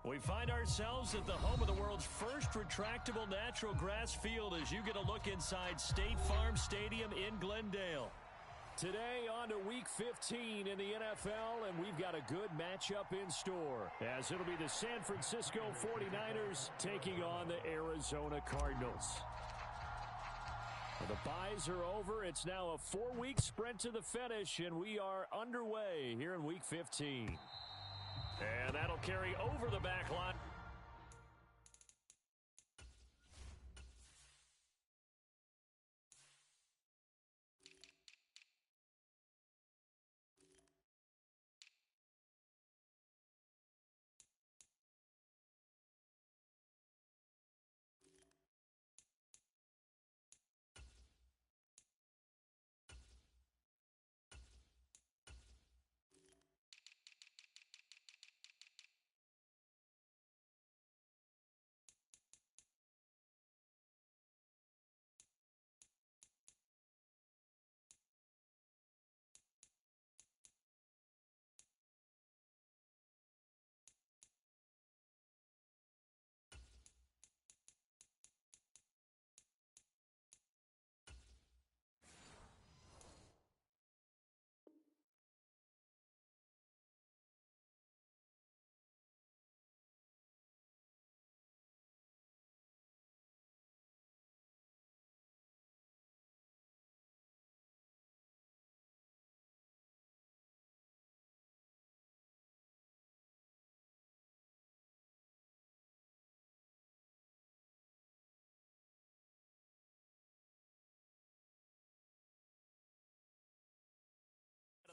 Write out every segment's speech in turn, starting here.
We find ourselves at the home of the world's first retractable natural grass field as you get a look inside State Farm Stadium in Glendale. Today on to Week 15 in the NFL, and we've got a good matchup in store, as it'll be the San Francisco 49ers taking on the Arizona Cardinals. The byes are over. It's now a 4-week sprint to the finish, and we are underway here in Week 15. And that'll carry over the back line.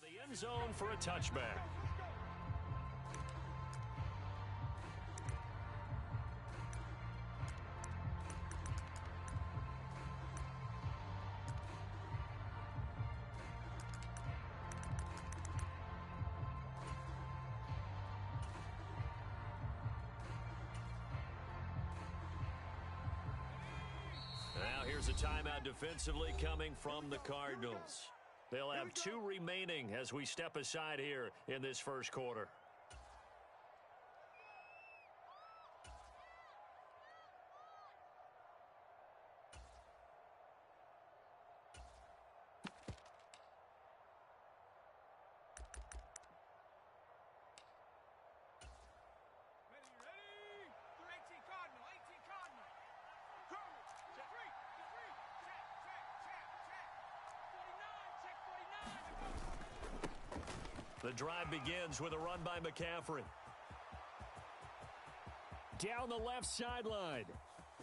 The end zone for a touchback. Now here's a timeout defensively coming from the Cardinals. They'll have 2 remaining as we step aside here in this first quarter. The drive begins with a run by McCaffrey. Down the left sideline,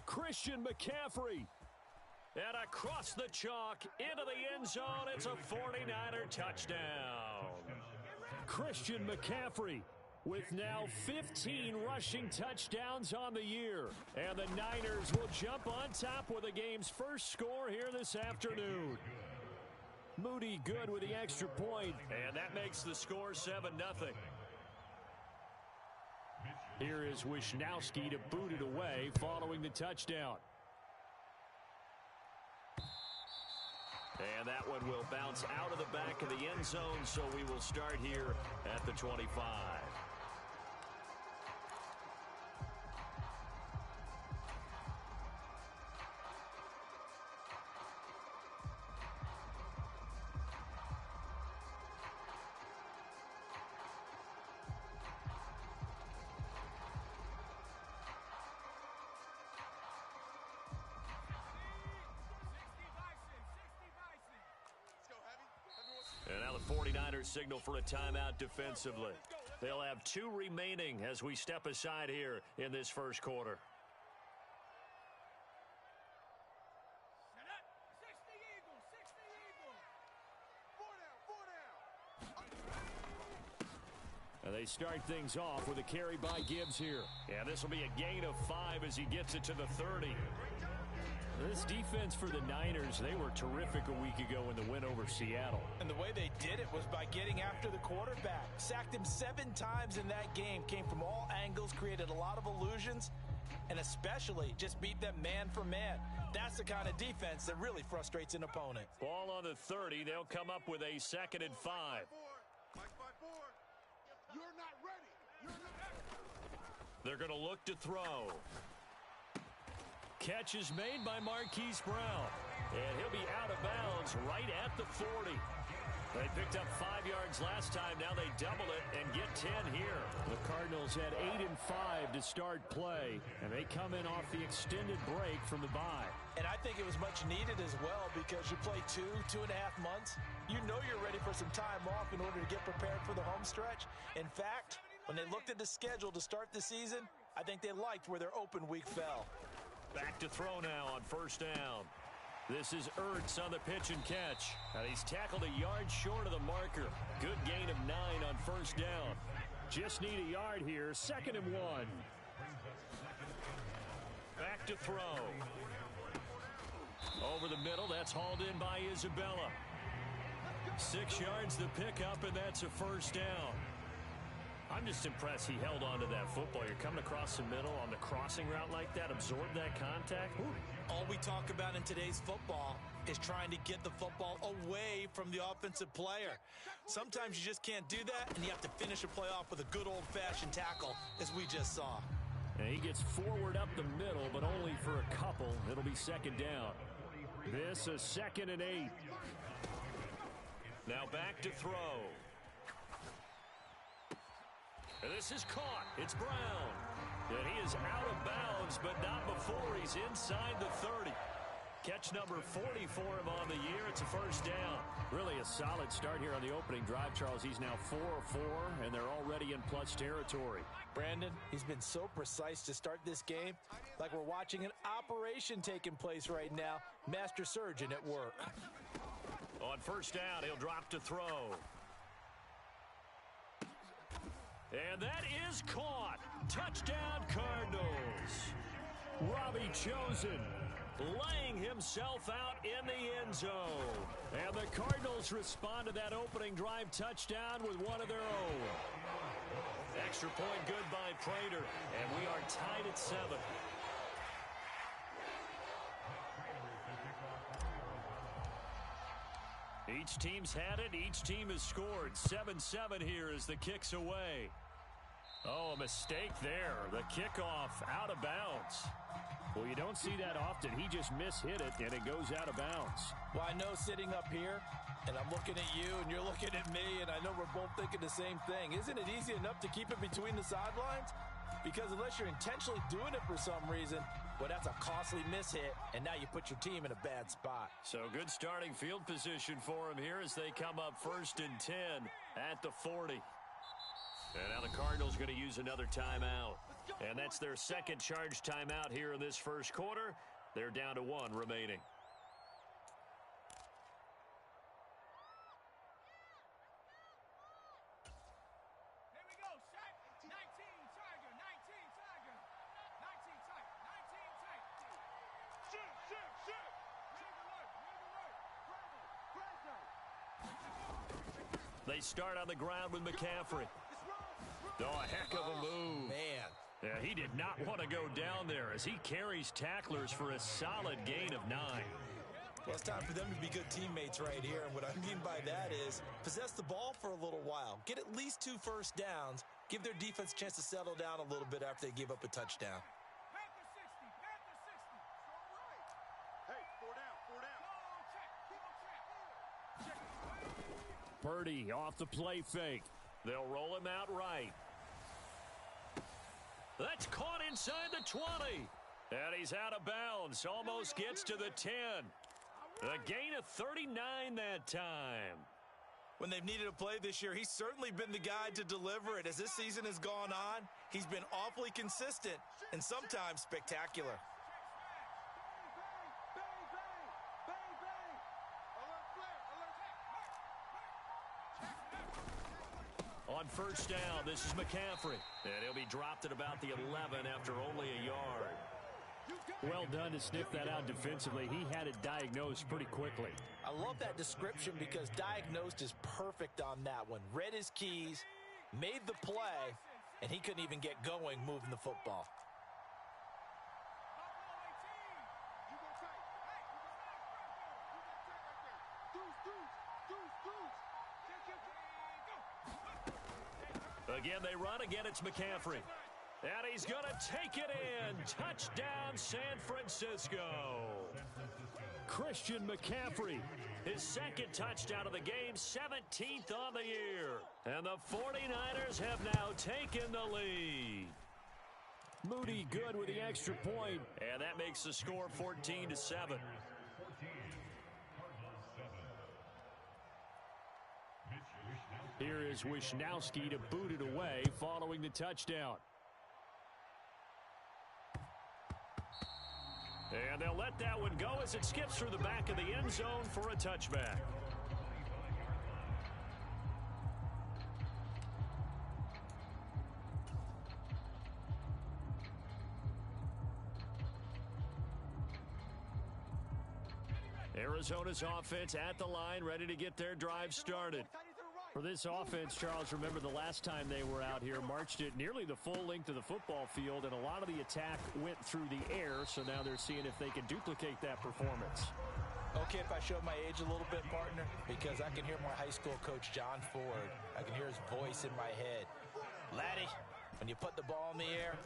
Christian McCaffrey. And across the chalk, into the end zone, it's a 49er touchdown. Christian McCaffrey with now 15 rushing touchdowns on the year. And the Niners will jump on top with the game's first score here this afternoon. Moody good with the extra point, and that makes the score 7-0. Here is Wishnowski to boot it away following the touchdown. And that one will bounce out of the back of the end zone, so we will start here at the 25. And now the 49ers signal for a timeout defensively. They'll have 2 remaining as we step aside here in this first quarter. And they start things off with a carry by Gibbs here. And this will be a gain of 5 as he gets it to the 30. This defense for the Niners, they were terrific a week ago in the win over Seattle. And the way they did it was by getting after the quarterback. Sacked him 7 times in that game. Came from all angles, created a lot of illusions, and especially just beat them man for man. That's the kind of defense that really frustrates an opponent. Ball on the 30. They'll come up with a 2nd and 5. You're not ready. You're not ready. They're going to look to throw. Catch is made by Marquise Brown. And he'll be out of bounds right at the 40. They picked up 5 yards last time. Now they double it and get 10 here. The Cardinals had 8 and 5 to start play, and they come in off the extended break from the bye. And I think it was much needed as well because you play 2.5 months. You know you're ready for some time off in order to get prepared for the home stretch. In fact, when they looked at the schedule to start the season, I think they liked where their open week fell. Back to throw now on first down. This is Ertz on the pitch and catch. And he's tackled a yard short of the marker. Good gain of 9 on first down. Just need a yard here. 2nd and 1. Back to throw. Over the middle. That's hauled in by Isabella. 6 yards the pickup, and that's a first down. I'm just impressed he held on to that football. You're coming across the middle on the crossing route like that, absorb that contact. Ooh. All we talk about in today's football is trying to get the football away from the offensive player. Sometimes you just can't do that, and you have to finish a play off with a good old-fashioned tackle, as we just saw. And he gets forward up the middle, but only for a couple. It'll be 2nd down. This is 2nd and 8. Now back to throw. And this is caught. It's Brown. And he is out of bounds, but not before he's inside the 30. Catch number 40 for him on the year. It's a first down. Really a solid start here on the opening drive, Charles. He's now 4 of 4, and they're already in plus territory. Brandon, he's been so precise to start this game, like we're watching an operation taking place right now. Master surgeon at work. On first down, he'll drop to throw. And that is caught. Touchdown, Cardinals. Robbie Chosen laying himself out in the end zone. And the Cardinals respond to that opening drive touchdown with one of their own. Extra point good by Prater. And we are tied at 7. Each team's had it. Each team has scored. 7-7 here as the kick's away. Oh, a mistake there. The kickoff out of bounds. Well, you don't see that often. He just mishit it, and it goes out of bounds. Well, I know sitting up here, and I'm looking at you, and you're looking at me, and I know we're both thinking the same thing. Isn't it easy enough to keep it between the sidelines? Because unless you're intentionally doing it for some reason, well, that's a costly mishit, and now you put your team in a bad spot. So good starting field position for them here as they come up 1st and 10 at the 40. And now the Cardinals going to use another timeout. And that's their second charge timeout here in this first quarter. They're down to 1 remaining. They start on the ground with McCaffrey. Oh, a heck of a move. Man. Yeah, he did not want to go down there as he carries tacklers for a solid gain of 9. Well, it's time for them to be good teammates right here. And what I mean by that is possess the ball for a little while. Get at least 2 first downs. Give their defense a chance to settle down a little bit after they give up a touchdown. Purdy off the play fake. They'll roll him out right. That's caught inside the 20. And he's out of bounds. Almost gets to the 10. A gain of 39 that time. When they've needed a play this year, he's certainly been the guy to deliver it. As this season has gone on, he's been awfully consistent and sometimes spectacular. On first down, this is McCaffrey. And he'll be dropped at about the 11 after only a yard. Well done to sniff that out defensively. He had it diagnosed pretty quickly. I love that description because diagnosed is perfect on that one. Read his keys, made the play, and he couldn't even get going moving the football. Again, they run. Again, it's McCaffrey. And he's going to take it in. Touchdown, San Francisco. Christian McCaffrey. His second touchdown of the game, 17th on the year. And the 49ers have now taken the lead. Moody good with the extra point. And that makes the score 14-7. Here is Wishnowski to boot it away following the touchdown. And they'll let that one go as it skips through the back of the end zone for a touchback. Arizona's offense at the line, ready to get their drive started. For this offense, Charles, remember the last time they were out here, marched it nearly the full length of the football field, and a lot of the attack went through the air, so now they're seeing if they can duplicate that performance. Okay, if I show my age a little bit, partner, because I can hear my high school coach, John Ford. I can hear his voice in my head. Laddie, when you put the ball in the air,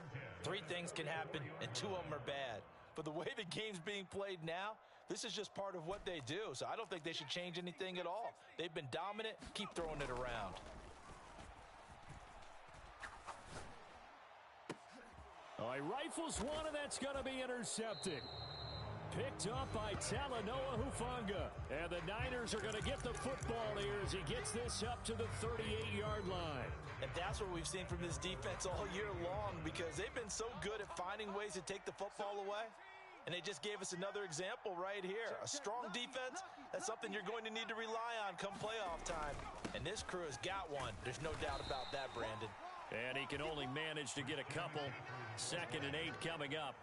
3 things can happen, and 2 of them are bad. But the way the game's being played now, this is just part of what they do, so I don't think they should change anything at all. They've been dominant. Keep throwing it around. Oh, he rifles one, and that's going to be intercepted. Picked up by Talanoa Hufanga. And the Niners are going to get the football here as he gets this up to the 38-yard line. And that's what we've seen from this defense all year long, because they've been so good at finding ways to take the football away. And they just gave us another example right here. A strong defense, that's something you're going to need to rely on come playoff time. And this crew has got one. There's no doubt about that, Brandon. And he can only manage to get a couple. 2nd and 8 coming up.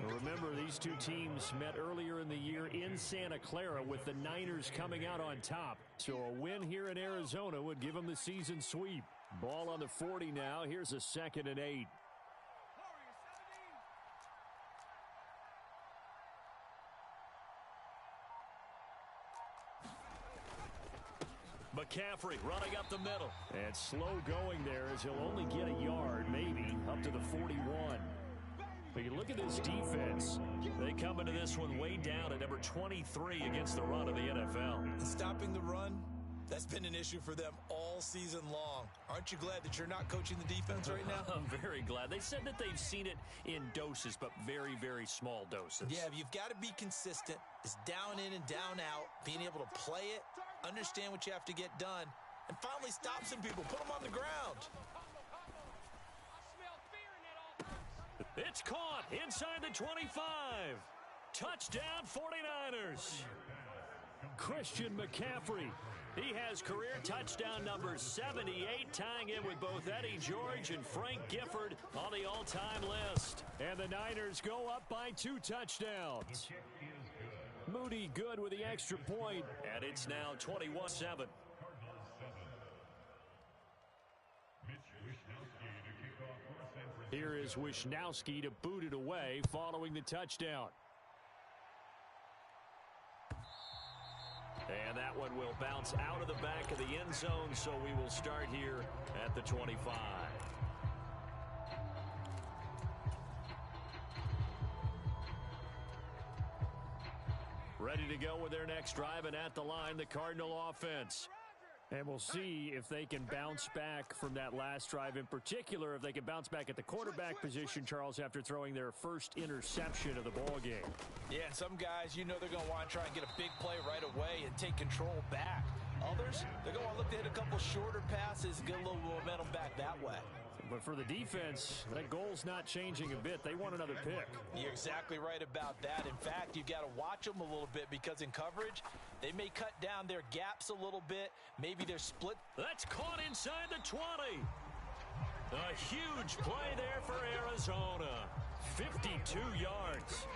Remember, these two teams met earlier in the year in Santa Clara with the Niners coming out on top. So a win here in Arizona would give them the season sweep. Ball on the 40 now. Here's a 2nd and 8. McCaffrey running up the middle. And slow going there as he'll only get a yard, maybe, up to the 41. But you look at this defense. They come into this one way down at number 23 against the run of the NFL. Stopping the run, that's been an issue for them all season long. Aren't you glad that you're not coaching the defense right now? I'm very glad. They said that they've seen it in doses, but very, very small doses. Yeah, you've got to be consistent. It's down in and down out, being able to play it, understand what you have to get done, and finally stop some people, put them on the ground. It's caught inside the 25. Touchdown 49ers. Christian McCaffrey. He has career touchdown number 78, tying in with both Eddie George and Frank Gifford on the all-time list. And the Niners go up by 2 touchdowns. Moody good with the extra point. And it's now 21-7. Here is Wishnowski to boot it away following the touchdown. And that one will bounce out of the back of the end zone, so we will start here at the 25. Ready to go with their next drive, and at the line, the Cardinal offense. And we'll see if they can bounce back from that last drive. In particular, if they can bounce back at the quarterback position, Charles, after throwing their first interception of the ballgame. Yeah, and some guys, you know they're going to want to try and get a big play right away and take control back. Others, they're going to look to hit a couple shorter passes and get a little momentum back that way. But for the defense, that goal's not changing a bit. They want another pick. You're exactly right about that. In fact, you've got to watch them a little bit, because in coverage, they may cut down their gaps a little bit. Maybe they're split. That's caught inside the 20. A huge play there for Arizona. 52 yards.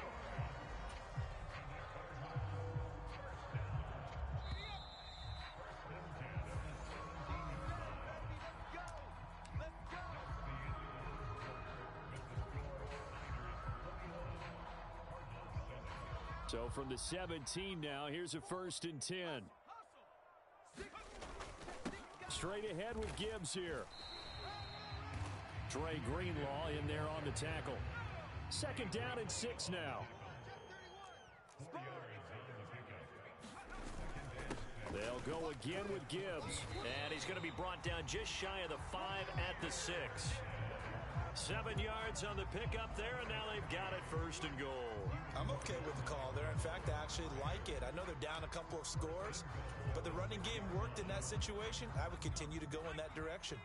So from the 17 now, here's a 1st and 10. Straight ahead with Gibbs here. Dre Greenlaw in there on the tackle. Second down and 6 now. They'll go again with Gibbs. And he's going to be brought down just shy of the 5 at the 6. 7 yards on the pickup there, and now they've got it first and goal. I'm okay with the call there. In fact, I actually like it. I know they're down a couple of scores, but the running game worked in that situation. I would continue to go in that direction.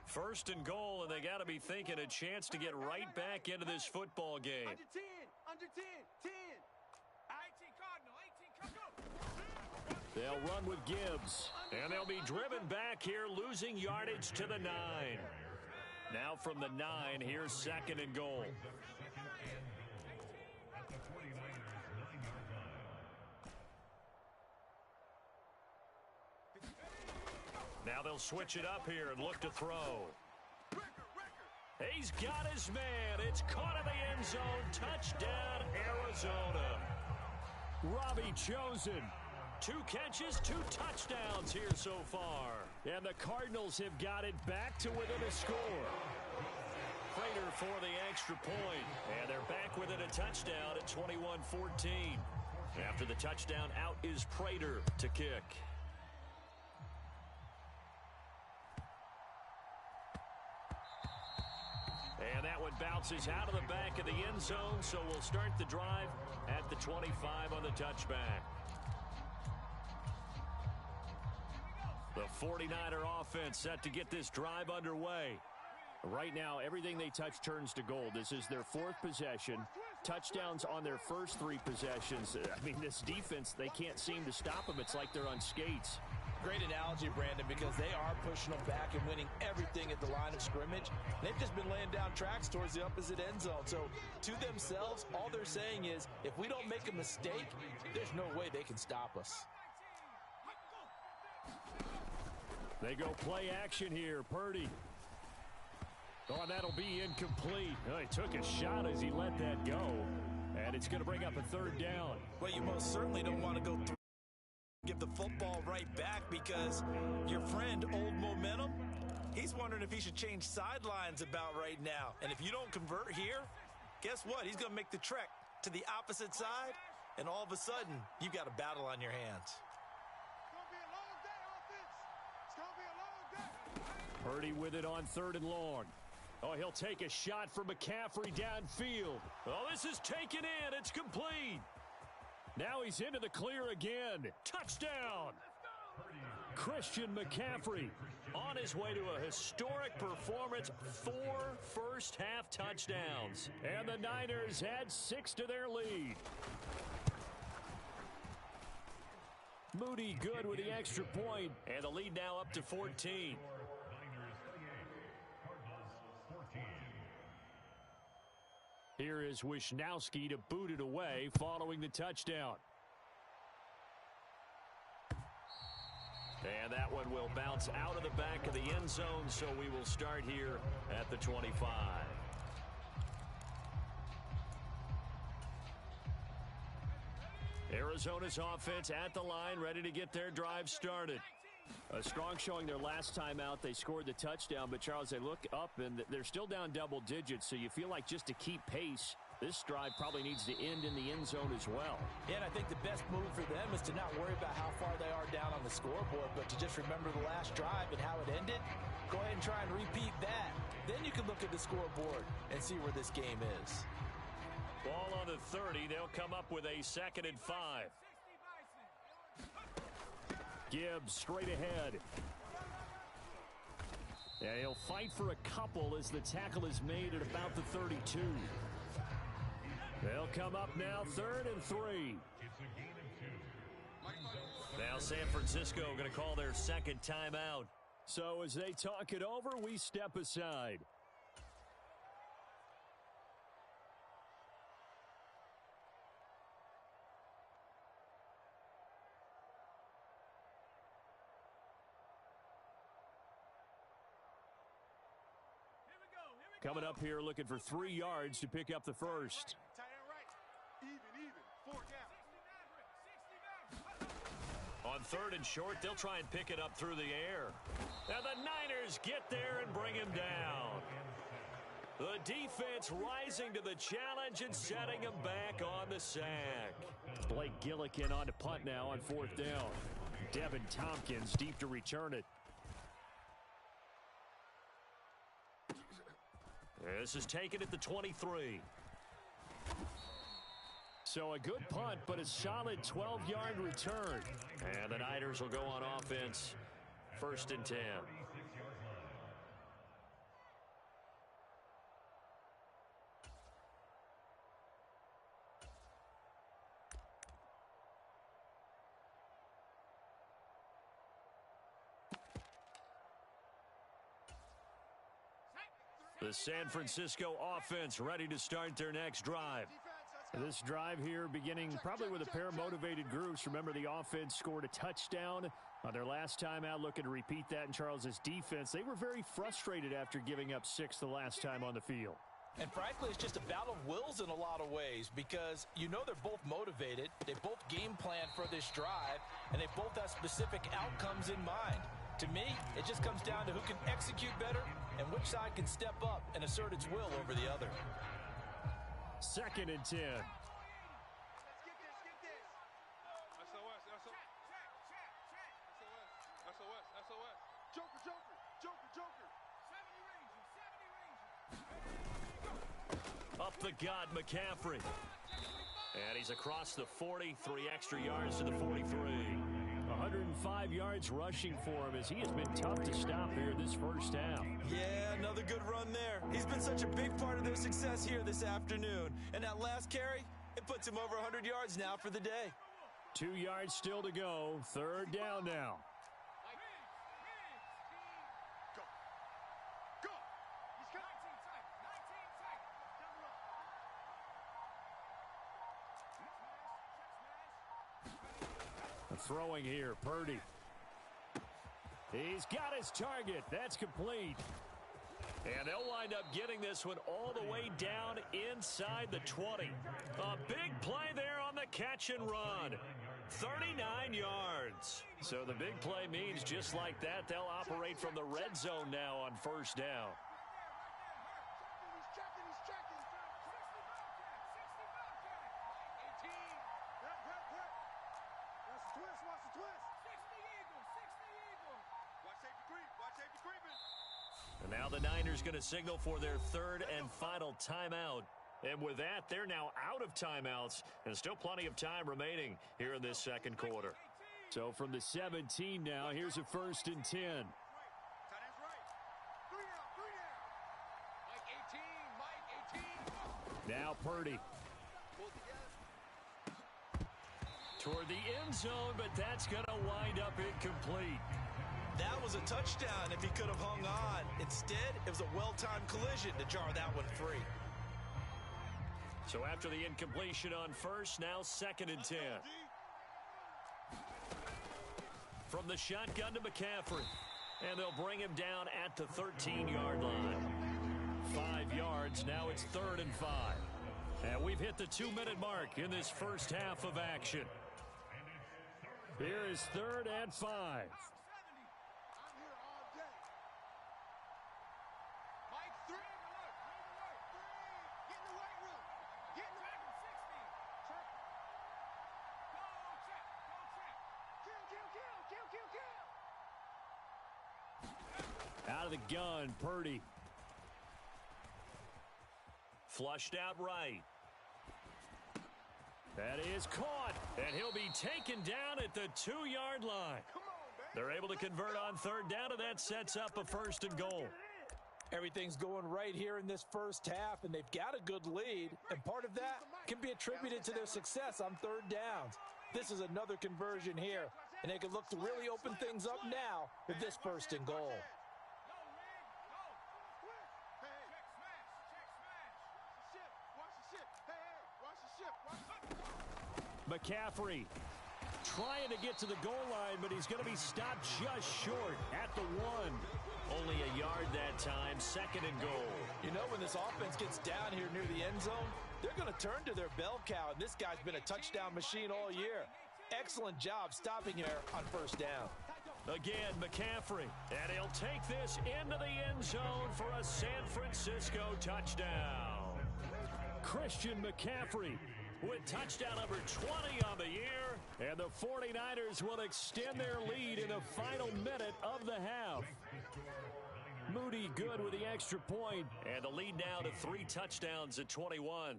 First and goal, and they got to be thinking a chance to get right back into this football game. Under 10, 10. 18 Cardinal, 18, come go. They'll run with Gibbs. And they'll be driven back here, losing yardage to the 9. Now from the 9, here's second and goal. Now they'll switch it up here and look to throw. He's got his man. It's caught in the end zone. Touchdown, Arizona. Robbie Chosen. 2 catches, 2 touchdowns here so far. And the Cardinals have got it back to within a score. Prater for the extra point. And they're back within a touchdown at 21-14. After the touchdown, out is Prater to kick. And that one bounces out of the back of the end zone, so we'll start the drive at the 25 on the touchback. The 49er offense set to get this drive underway. Right now, everything they touch turns to gold. This is their 4th possession. Touchdowns on their first 3 possessions. I mean, this defense, they can't seem to stop them. It's like they're on skates. Great analogy, Brandon, because they are pushing them back and winning everything at the line of scrimmage. They've just been laying down tracks towards the opposite end zone. So to themselves, all they're saying is, if we don't make a mistake, there's no way they can stop us. They go play action here. Purdy. Oh, and that'll be incomplete. Oh, he took a shot as he let that go. And it's going to bring up a 3rd down. Well, you most certainly don't want to go through. Give the football right back because your friend, Old Momentum, he's wondering if he should change sidelines about right now. And if you don't convert here, guess what? He's going to make the trek to the opposite side, and all of a sudden, you've got a battle on your hands. Purdy with it on 3rd and long. Oh, he'll take a shot for McCaffrey downfield. Oh, this is taken in. It's complete. Now he's into the clear again. Touchdown! Christian McCaffrey. On his way to a historic performance, 4 first-half touchdowns. And the Niners add 6 to their lead. Moody good with the extra point. And the lead now up to 14. Here is Wisnowski to boot it away following the touchdown. And that one will bounce out of the back of the end zone, so we will start here at the 25. Arizona's offense at the line, ready to get their drive started. A strong showing their last time out. They scored the touchdown, but Charles, they look up and they're still down double digits, so you feel like just to keep pace, this drive probably needs to end in the end zone as well. Yeah, and I think the best move for them is to not worry about how far they are down on the scoreboard, but to just remember the last drive and how it ended. Go ahead and try and repeat that. Then you can look at the scoreboard and see where this game is. Ball on the 30. They'll come up with a 2nd and 5. Gibbs straight ahead. Yeah, he'll fight for a couple as the tackle is made at about the 32. They'll come up now 3rd and 3. Now San Francisco going to call their 2nd timeout. So as they talk it over, we step aside. Coming up here looking for 3 yards to pick up the first. Even, 4 down. On 3rd and short, they'll try and pick it up through the air. Now the Niners get there and bring him down. defense rising to the challenge and setting him back on the sack. Blake Gillikin on to punt now on 4th down. Devin Tompkins deep to return it. This is taken at the 23. So a good punt, but a solid 12-yard return. And the Niners will go on offense. 1st and 10. The San Francisco offense ready to start their next drive. This drive here beginning probably with a pair of motivated groups. Remember, the offense scored a touchdown on their last time out, looking to repeat that in Charles's defense. They were very frustrated after giving up 6 the last time on the field. And frankly, it's just a battle of wills in a lot of ways because you know they're both motivated. They both game plan for this drive, and they both have specific outcomes in mind. To me, it just comes down to who can execute better and which side can step up and assert its will over the other. 2nd and 10. Let's get this. SOS. Joker. 70 range. Up the gut, McCaffrey. And he's across the 40, 3 extra yards to the 43. 105 yards rushing for him as he has been tough to stop here this first half. Yeah, another good run there. He's been such a big part of their success here this afternoon. And that last carry, it puts him over 100 yards now for the day. 2 yards still to go. 3rd down now. Go. He's got 19 tight. Throwing here, Purdy. He's got his target. That's complete. And they'll wind up getting this one all the way down inside the 20. A big play there on the catch and run. 39 yards. So the big play means just like that, they'll operate from the red zone now on 1st down. He's checking. 18. Watch the twist. 60 Eagle. Watch safety creeping. And now the Niners going to signal for their 3rd and final timeout. And with that, they're now out of timeouts. And still plenty of time remaining here in this 2nd quarter. So from the 17 now, here's a 1st and 10. Tight end's right. 3 down. Mike 18. Now Purdy. Toward the end zone, but that's going to wind up incomplete. That was a touchdown if he could have hung on. Instead, it was a well-timed collision to jar that one free. So after the incompletion on 1st, now 2nd and 10. From the shotgun to McCaffrey. And they'll bring him down at the 13-yard line. 5 yards, now it's 3rd and 5. And we've hit the 2-minute mark in this first half of action. Here is 3rd and 5. I'm here all day. Mike 3. Get in the weight room. Get in the weight room. 60. Check. Kill. Out of the gun, Purdy. Flushed out right. That is caught, and he'll be taken down at the 2-yard line. Come on, baby. They're able to convert on 3rd down, and that sets up a 1st and goal. Everything's going right here in this first half, and they've got a good lead, and part of that can be attributed to their success on 3rd downs. This is another conversion here, and they can look to really open things up now with this 1st and goal. McCaffrey trying to get to the goal line, but he's going to be stopped just short at the 1. Only a yard that time, 2nd and goal. You know, when this offense gets down here near the end zone, they're going to turn to their bell cow, and this guy's been a touchdown machine all year. Excellent job stopping here on 1st down. Again, McCaffrey. And he'll take this into the end zone for a San Francisco touchdown. Christian McCaffrey with touchdown number 20 on the year. And the 49ers will extend their lead in the final minute of the half. Moody good with the extra point. And the lead now to 3 touchdowns at 21.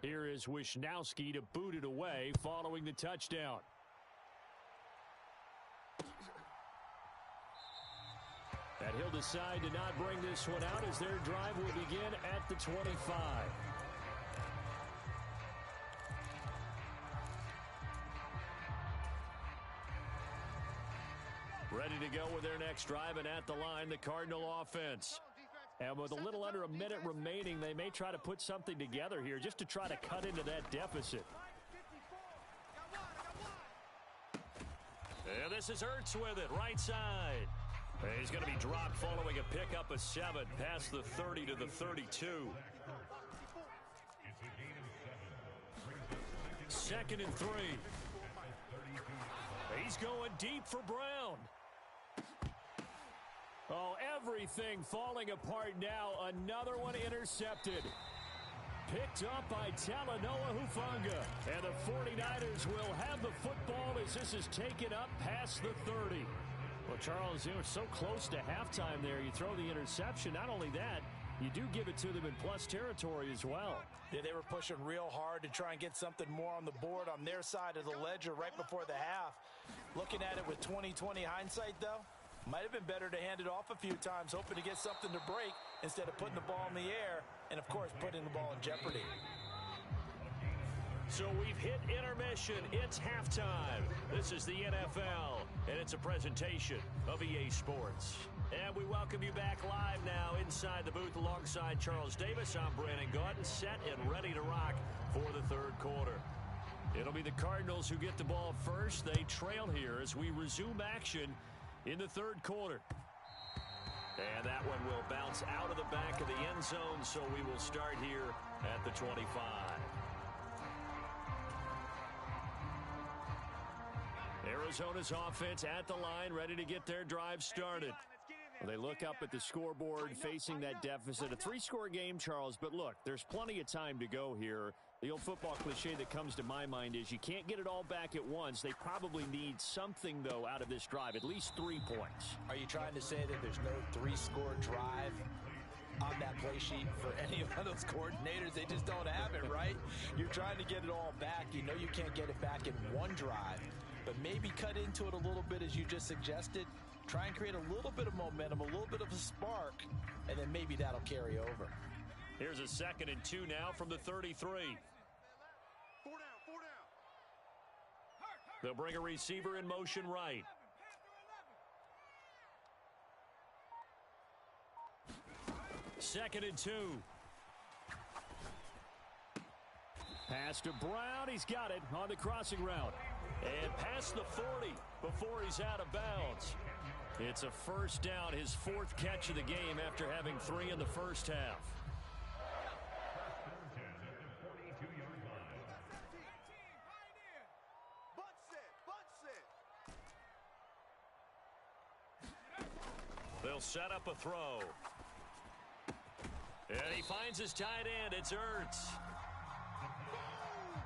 Here is Wishnowski to boot it away following the touchdown. And he'll decide to not bring this one out as their drive will begin at the 25. Ready to go with their next drive, and at the line, the Cardinal offense. And with a little under a minute remaining, they may try to put something together here just to try to cut into that deficit. And this is Ertz with it, right side. He's going to be dropped following a pickup of 7 past the 30 to the 32. 2nd and 3. He's going deep for Brown. Oh, everything falling apart now. Another one intercepted. Picked up by Talanoa Hufanga. And the 49ers will have the football as this is taken up past the 30. Well, Charles, they were so close to halftime there. You throw the interception. Not only that, you do give it to them in plus territory as well. Yeah, they were pushing real hard to try and get something more on the board on their side of the ledger right before the half. Looking at it with 20/20 hindsight, though, might have been better to hand it off a few times, hoping to get something to break instead of putting the ball in the air and, of course, putting the ball in jeopardy. So we've hit intermission. It's halftime. This is the NFL, and it's a presentation of EA Sports. And we welcome you back live now inside the booth alongside Charles Davis. I'm Brandon Gaudin, set and ready to rock for the third quarter. It'll be the Cardinals who get the ball first. They trail here as we resume action in the third quarter. And that one will bounce out of the back of the end zone, so we will start here at the 25. Arizona's offense at the line, ready to get their drive started. Well, they look up at the scoreboard facing that deficit. A 3-score game, Charles, but look, there's plenty of time to go here. The old football cliche that comes to my mind is you can't get it all back at once. They probably need something, though, out of this drive, at least 3 points. Are you trying to say that there's no 3-score drive on that play sheet for any of those coordinators? They just don't have it, right? You're trying to get it all back. You know you can't get it back in one drive, but maybe cut into it a little bit as you just suggested. Try and create a little bit of momentum, a little bit of a spark, and then maybe that'll carry over. Here's a 2nd and 2 now from the 33. 4 down. They'll bring a receiver in motion right. Second and 2. Pass to Brown. He's got it on the crossing route. And past the 40 before he's out of bounds. It's a first down, his 4th catch of the game after having 3 in the first half. They'll set up a throw. And he finds his tight end. It's Ertz.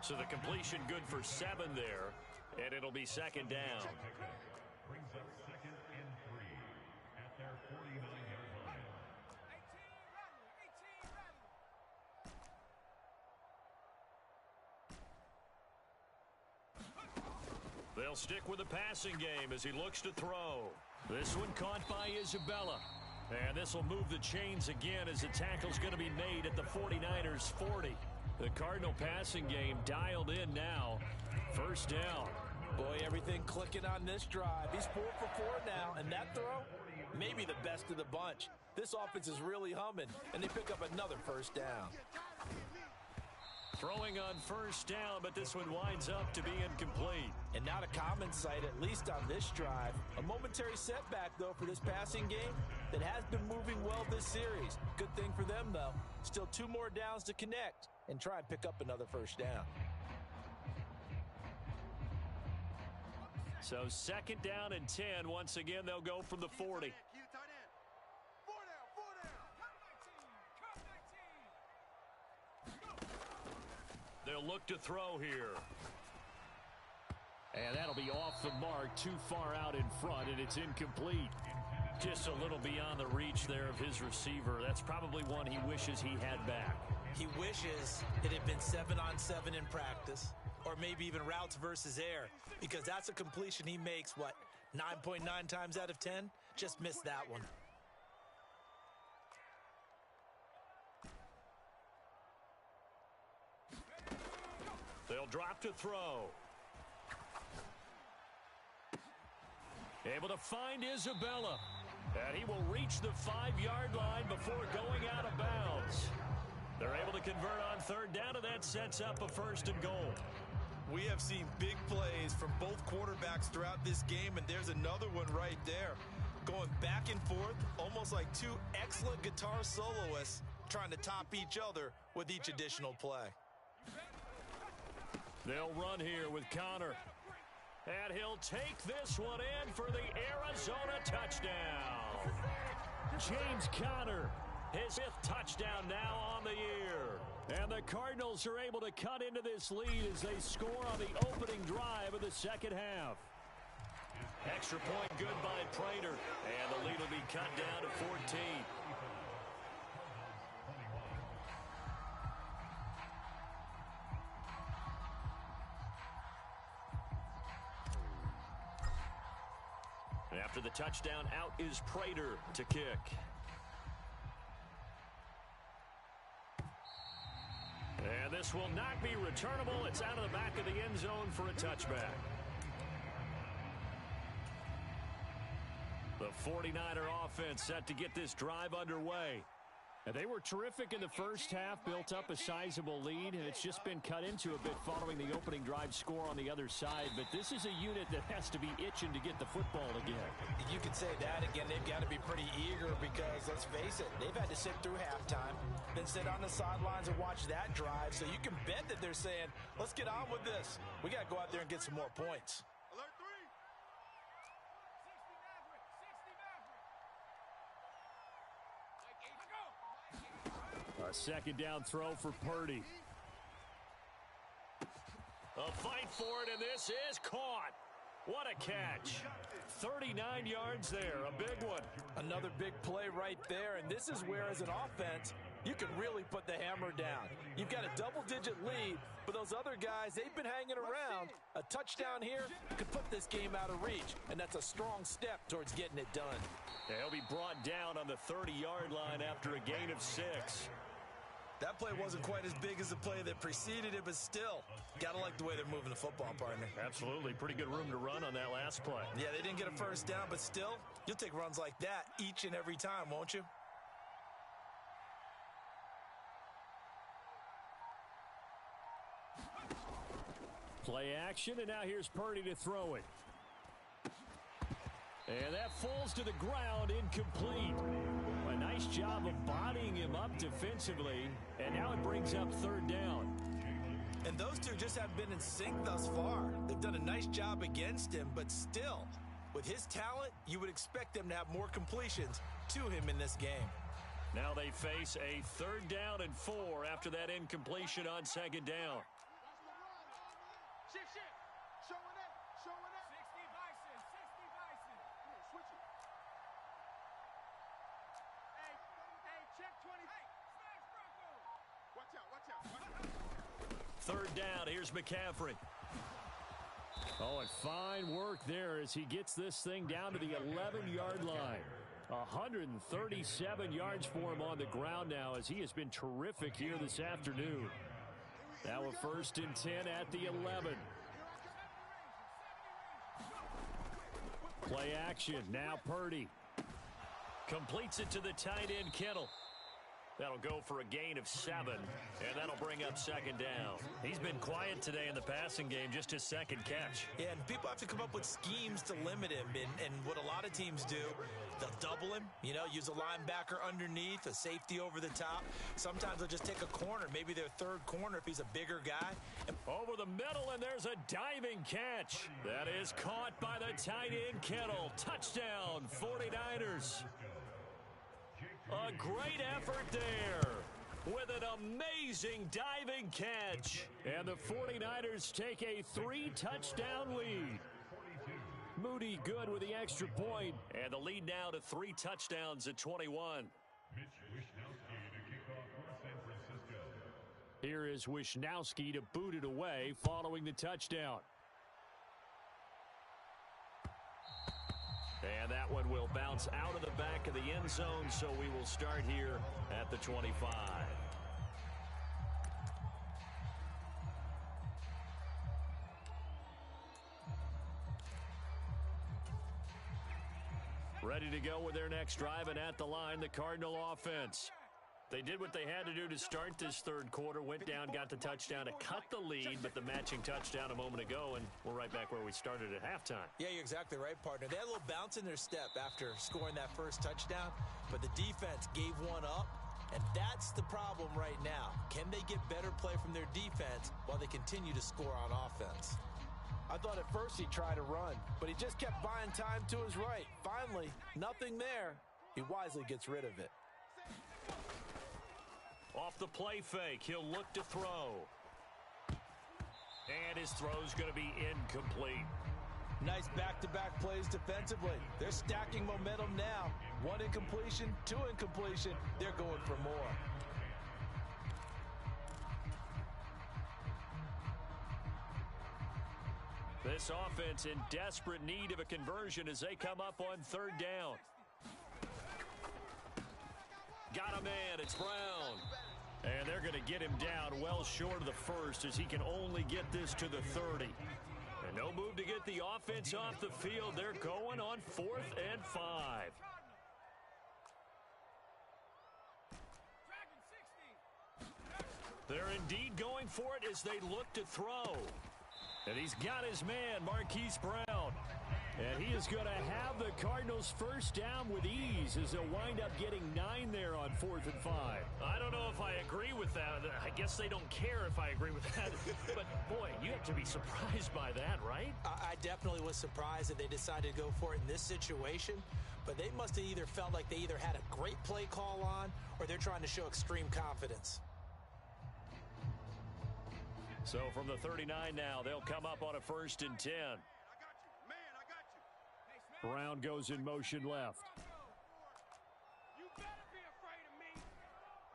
So the completion good for 7 there. And it'll be 2nd down. Brings up 2nd and 3 at their 49-yard line. 18. They'll stick with the passing game as he looks to throw. This one caught by Isabella. And this will move the chains again as the tackle's going to be made at the 49ers 40. The Cardinal passing game dialed in now. First down. Boy, everything clicking on this drive. He's 4 for 4 now, and that throw, maybe the best of the bunch. This offense is really humming, and they pick up another first down. Throwing on first down, but this one winds up to be incomplete. And not a common sight, at least on this drive. A momentary setback, though, for this passing game that has been moving well this series. Good thing for them, though. Still 2 more downs to connect and try and pick up another first down. So second down and 10. Once again, they'll go from the 40. They'll look to throw here. And that'll be off the mark, too far out in front, and it's incomplete. Just a little beyond the reach there of his receiver. That's probably one he wishes he had back. He wishes it had been 7-on-7 in practice, or maybe even routes versus air, because that's a completion he makes, 9.9 times out of 10? Just missed that one. They'll drop to throw. Able to find Isabella. And he will reach the 5-yard line before going out of bounds. They're able to convert on third down, and that sets up a 1st and goal. We have seen big plays from both quarterbacks throughout this game, and there's another one right there. Going back and forth, almost like two excellent guitar soloists trying to top each other with each additional play. They'll run here with Connor. And he'll take this one in for the Arizona touchdown. James Conner, his 5th touchdown now on the year. And the Cardinals are able to cut into this lead as they score on the opening drive of the second half. Extra point good by Prater. And the lead will be cut down to 14. After the touchdown, out is Prater to kick. And this will not be returnable. It's out of the back of the end zone for a touchback. The 49er offense set to get this drive underway. And they were terrific in the first half, built up a sizable lead, and it's just been cut into a bit following the opening drive score on the other side. But this is a unit that has to be itching to get the football again. You could say that again. They've got to be pretty eager because, let's face it, they've had to sit through halftime, then sit on the sidelines and watch that drive. So you can bet that they're saying, let's get on with this. We got to go out there and get some more points. A second down throw for Purdy. A fight for it, and this is caught. What a catch. 39 yards there, a big one. Another big play right there, and this is where, as an offense, you can really put the hammer down. You've got a double-digit lead, but those other guys, they've been hanging around. A touchdown here could put this game out of reach, and that's a strong step towards getting it done. They'll be brought down on the 30-yard line after a gain of 6. That play wasn't quite as big as the play that preceded it, but still, gotta like the way they're moving the football, partner. Absolutely. Pretty good room to run on that last play. Yeah, they didn't get a first down, but still, you'll take runs like that each and every time, won't you? Play action, and now here's Purdy to throw it. And that falls to the ground, incomplete. A nice job of bodying him up defensively, and now it brings up third down. And those two just haven't been in sync thus far. They've done a nice job against him, but still, with his talent, you would expect them to have more completions to him in this game. Now they face a 3rd down and 4 after that incompletion on 2nd down. Shift. Showing up. 60 Bison. Come on, switch it. Hey, check 20. Hey, smash Bronco. Watch out. 3rd down, here's McCaffrey. Oh, and fine work there as he gets this thing down to the 11-yard line. 137 yards for him on the ground now as he has been terrific here this afternoon. Now a 1st and 10 at the 11. Play action. Now Purdy completes it to the tight end Kittle. That'll go for a gain of 7, and that'll bring up second down. He's been quiet today in the passing game, just his second catch. Yeah, and people have to come up with schemes to limit him. And what a lot of teams do, they'll double him, use a linebacker underneath, a safety over the top. Sometimes they'll just take a corner, maybe their third corner if he's a bigger guy. Over the middle, and there's a diving catch. That is caught by the tight end, Kittle. Touchdown, 49ers. A great effort there with an amazing diving catch. And the 49ers take a 3-touchdown lead. Moody good with the extra point. And the lead now to 3 touchdowns at 21. Here is Wishnowski to boot it away following the touchdown. And that one will bounce out of the back of the end zone, so we will start here at the 25. Ready to go with their next drive, and at the line, the Cardinal offense. They did what they had to do to start this third quarter, went down, got the touchdown to cut the lead, but the matching touchdown a moment ago, and we're right back where we started at halftime. Yeah, you're exactly right, partner. They had a little bounce in their step after scoring that first touchdown, but the defense gave one up, and that's the problem right now. Can they get better play from their defense while they continue to score on offense? I thought at first he'd try to run, but he just kept buying time to his right. Finally, nothing there. He wisely gets rid of it. Off the play fake, he'll look to throw. And his throw's going to be incomplete. Nice back-to-back plays defensively. They're stacking momentum now. 1 incompletion, 2 incompletion. They're going for more. This offense in desperate need of a conversion as they come up on third down. Got a man, it's Brown. And they're going to get him down well short of the first as he can only get this to the 30. And no move to get the offense off the field. They're going on 4th and 5. They're indeed going for it as they look to throw. And he's got his man, Marquise Brown. And he is going to have the Cardinals first down with ease as they'll wind up getting 9 there on 4th and 5. I don't know if I agree with that. I guess they don't care if I agree with that. But, boy, you have to be surprised by that, right? I definitely was surprised that they decided to go for it in this situation. But they must have either felt like they either had a great play call on or they're trying to show extreme confidence. So from the 39 now, they'll come up on a 1st and 10. Brown goes in motion left. You better be afraid of me.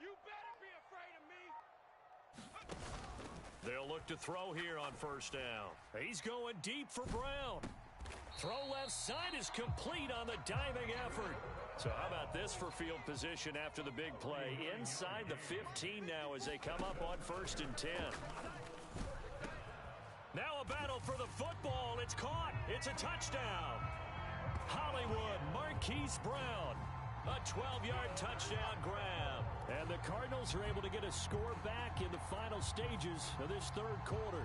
You better be afraid of me. They'll look to throw here on 1st down. He's going deep for Brown. Throw left side is complete on the diving effort. So how about this for field position after the big play? Inside the 15 now as they come up on 1st and 10. Now a battle for the football. It's caught. It's a touchdown. Hollywood, Marquise Brown. A 12-yard touchdown grab. And the Cardinals are able to get a score back in the final stages of this third quarter.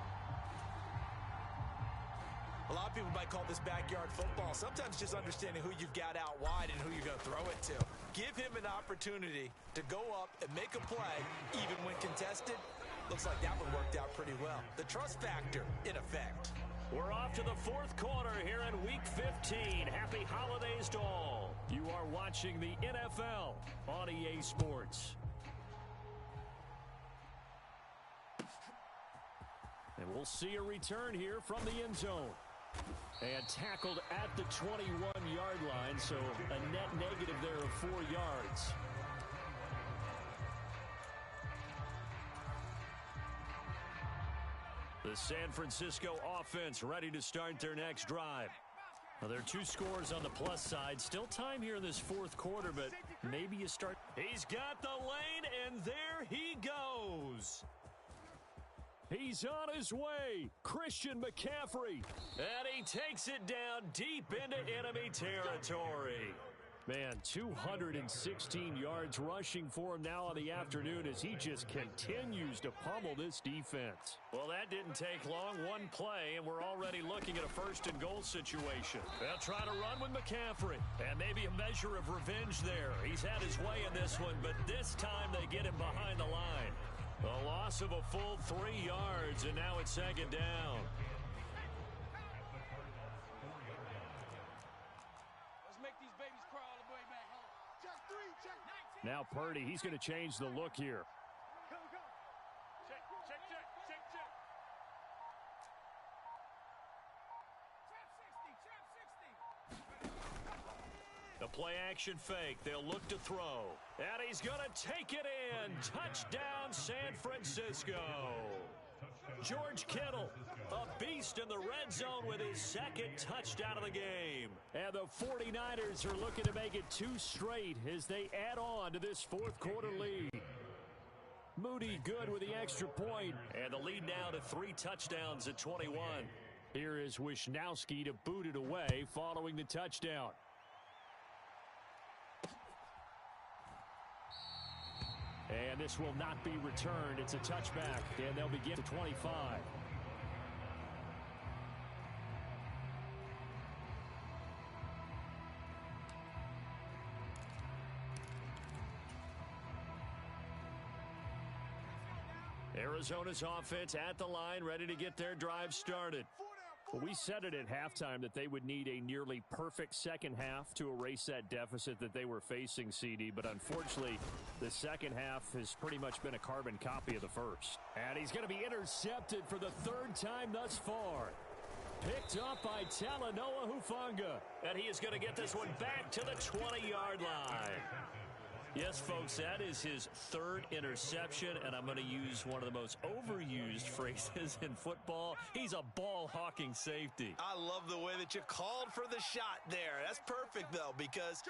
A lot of people might call this backyard football. Sometimes just understanding who you've got out wide and who you're going to throw it to. Give him an opportunity to go up and make a play, even when contested. Looks like that one worked out pretty well. The trust factor, in effect. We're off to the 4th quarter here in Week 15. Happy holidays to all. You are watching the NFL on EA Sports. And we'll see a return here from the end zone. And tackled at the 21-yard line, so a net negative there of 4 yards. The San Francisco offense ready to start their next drive. Now, there are 2 scores on the plus side. Still time here in this 4th quarter, but maybe you start. He's got the lane, and there he goes. He's on his way. Christian McCaffrey. And he takes it down deep into enemy territory. Man, 216 yards rushing for him now on the afternoon as he just continues to pummel this defense. Well, that didn't take long. One play, and we're already looking at a first-and-goal situation. They'll try to run with McCaffrey. And maybe a measure of revenge there. He's had his way in this one, but this time they get him behind the line. A loss of a full 3 yards, and now it's second down. Now Purdy, he's going to change the look here. Check, check, check, check, check. The play action fake. They'll look to throw. And he's going to take it in. Touchdown, San Francisco. George Kittle, a beast in the red zone with his second touchdown of the game. And the 49ers are looking to make it 2 straight as they add on to this fourth quarter lead. Moody good with the extra point. And the lead now to 3 touchdowns at 21. Here is Wisnowski to boot it away following the touchdown. And this will not be returned. It's a touchback, and they'll begin to 25. Arizona's offense at the line, ready to get their drive started. Well, we said it at halftime that they would need a nearly perfect second half to erase that deficit that they were facing, CD. But unfortunately, the second half has pretty much been a carbon copy of the first. And he's going to be intercepted for the 3rd time thus far. Picked up by Talanoa Hufanga. And he is going to get this one back to the 20-yard line. Yes, folks, that is his 3rd interception, and I'm going to use one of the most overused phrases in football. He's a ball-hawking safety. I love the way that you called for the shot there. That's perfect, though, because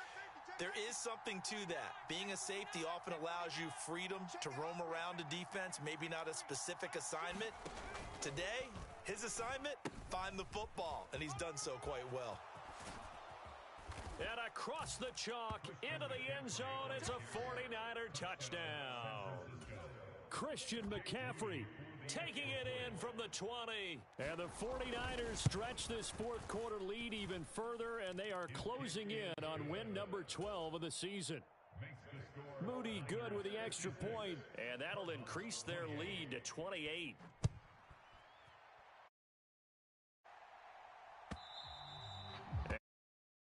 there is something to that. Being a safety often allows you freedom to roam around a defense, maybe not a specific assignment. Today, his assignment, find the football, and he's done so quite well. And across the chalk, into the end zone, it's a 49er touchdown. Christian McCaffrey taking it in from the 20. And the 49ers stretch this fourth quarter lead even further, and they are closing in on win number 12 of the season. Moody good with the extra point. And that'll increase their lead to 28.